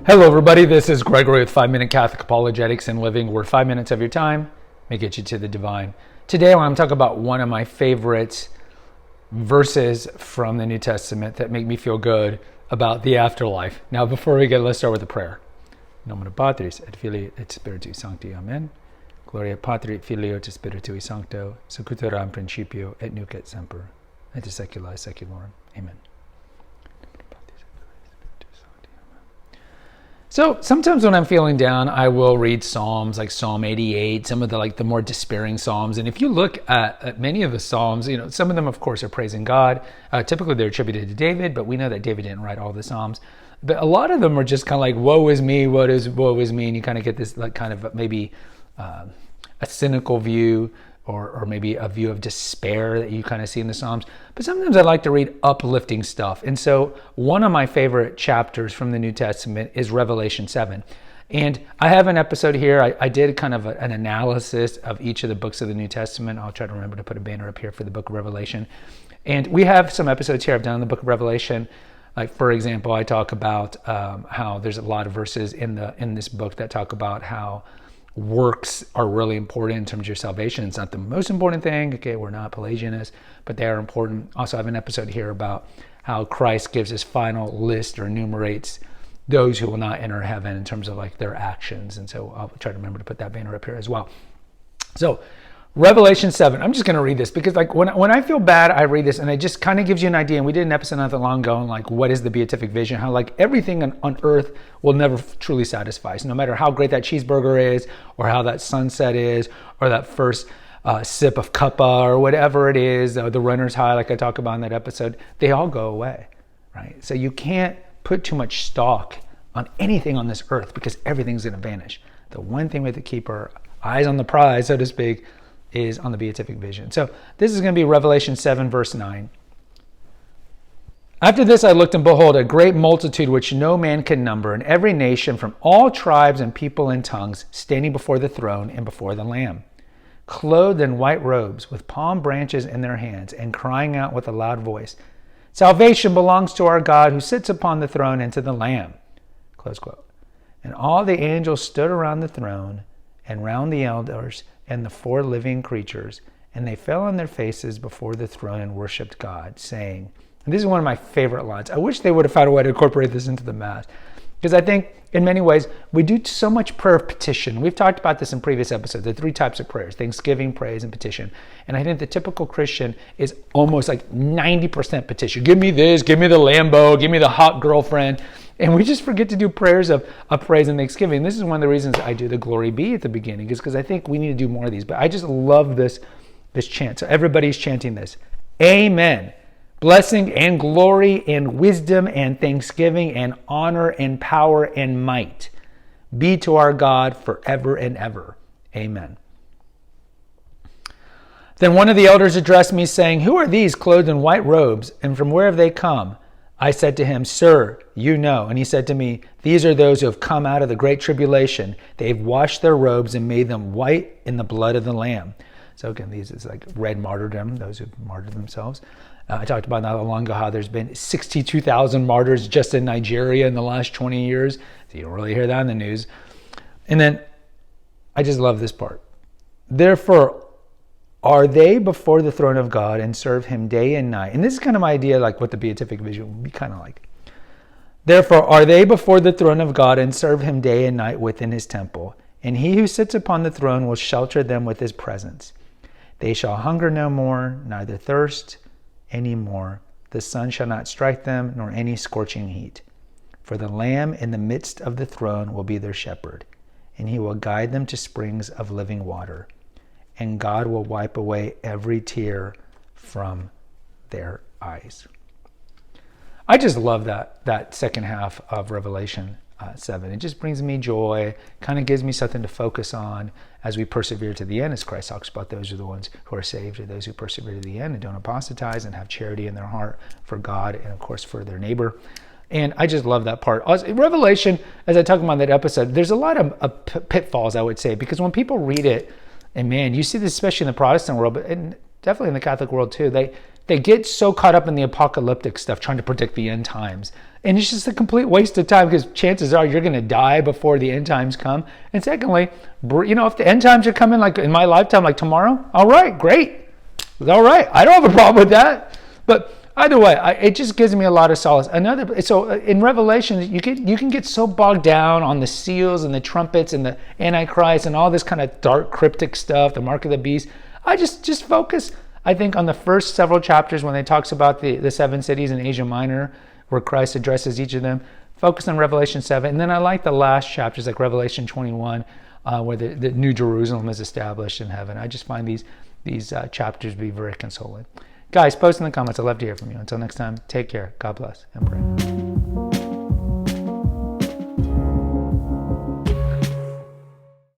Hello, everybody. This is Gregory with 5-Minute Catholic Apologetics and Living, where 5 minutes of your time may get you to the divine. Today, I want to talk about one of my favorite verses from the New Testament that make me feel good about the afterlife. Now, before we get, let's start with a prayer. In nomine Patris et Filii et Spiritui Sancti. Amen. Gloria Patri et Filio et Spiritui Sancto, sic ut era in principio et nunc et semper, et saecula saeculorum. Amen. So sometimes when I'm feeling down, I will read Psalms like Psalm 88, some of the more despairing Psalms. And if you look at many of the Psalms, some of them, of course, are praising God. Typically, they're attributed to David, but we know that David didn't write all the Psalms. But a lot of them are just kind of like, woe is me, woe is me. And you kind of get this kind of maybe a cynical view or maybe a view of despair that you kind of see in the Psalms. But sometimes I like to read uplifting stuff. And so one of my favorite chapters from the New Testament is Revelation 7. And I have an episode here. I did kind of an analysis of each of the books of the New Testament. I'll try to remember to put a banner up here for the book of Revelation. And we have some episodes here I've done in the book of Revelation. Like, for example, I talk about how there's a lot of verses in this book that talk about how works are really important in terms of your salvation. It's not the most important thing. Okay, we're not Pelagianists, but they are important. Also, I have an episode here about how Christ gives his final list or enumerates those who will not enter heaven in terms of like their actions. And so I'll try to remember to put that banner up here as well. So Revelation 7, I'm just going to read this because like when I feel bad, I read this and it just kind of gives you an idea. And we did an episode not that long ago on like what is the beatific vision, how like everything on earth will never truly satisfy. So no matter how great that cheeseburger is or how that sunset is or that first sip of cuppa or whatever it is, the runner's high like I talk about in that episode, they all go away, right? So you can't put too much stock on anything on this earth because everything's going to vanish. The one thing we have to keep our eyes on the prize, so to speak, is on the beatific vision. So this is going to be Revelation 7, verse 9. After this I looked, and behold, a great multitude which no man can number, and every nation from all tribes and people and tongues, standing before the throne and before the Lamb, clothed in white robes, with palm branches in their hands, and crying out with a loud voice, Salvation belongs to our God who sits upon the throne and to the Lamb. Close quote. And all the angels stood around the throne and round the elders and the four living creatures, and they fell on their faces before the throne and worshipped God, saying, and this is one of my favorite lines. I wish they would have found a way to incorporate this into the Mass, because I think in many ways we do so much prayer of petition. We've talked about this in previous episodes, the three types of prayers: thanksgiving, praise, and petition. And I think the typical Christian is almost like 90% petition. Give me this, give me the Lambo, give me the hot girlfriend. And we just forget to do prayers of praise and thanksgiving. This is one of the reasons I do the Glory Be at the beginning, is because I think we need to do more of these. But I just love this chant. So everybody's chanting this. Amen. Blessing and glory and wisdom and thanksgiving and honor and power and might be to our God forever and ever. Amen. Then one of the elders addressed me, saying, Who are these clothed in white robes, and from where have they come? I said to him, Sir, you know. And he said to me, These are those who have come out of the great tribulation. They've washed their robes and made them white in the blood of the Lamb. So again, these is like red martyrdom, those who've martyred themselves. I talked about not long ago how there's been 62,000 martyrs just in Nigeria in the last 20 years. So you don't really hear that in the news. And then I just love this part. Therefore, are they before the throne of God and serve him day and night? And this is kind of my idea, like what the beatific vision would be kind of like. Therefore, are they before the throne of God and serve him day and night within his temple? And he who sits upon the throne will shelter them with his presence. They shall hunger no more, neither thirst any more. The sun shall not strike them, nor any scorching heat. For the Lamb in the midst of the throne will be their shepherd, and he will guide them to springs of living water. And God will wipe away every tear from their eyes. I just love that second half of Revelation 7. It just brings me joy, kind of gives me something to focus on as we persevere to the end, as Christ talks about those are the ones who are saved, or those who persevere to the end and don't apostatize and have charity in their heart for God and, of course, for their neighbor. And I just love that part. Revelation, as I talked about in that episode, there's a lot of pitfalls, I would say, because when people read it, and man, you see this especially in the Protestant world, but definitely in the Catholic world too, they get so caught up in the apocalyptic stuff, trying to predict the end times. And it's just a complete waste of time because chances are you're going to die before the end times come. And secondly, if the end times are coming like in my lifetime, like tomorrow, all right, great. All right. I don't have a problem with that. But either way, it just gives me a lot of solace. So in Revelation, you can get so bogged down on the seals and the trumpets and the Antichrist and all this kind of dark cryptic stuff, the mark of the beast. I just focus, I think, on the first several chapters when it talks about the 7 cities in Asia Minor, where Christ addresses each of them. Focus on Revelation 7. And then I like the last chapters, like Revelation 21, where the New Jerusalem is established in heaven. I just find these chapters to be very consoling. Guys, post in the comments. I'd love to hear from you. Until next time, take care. God bless and pray.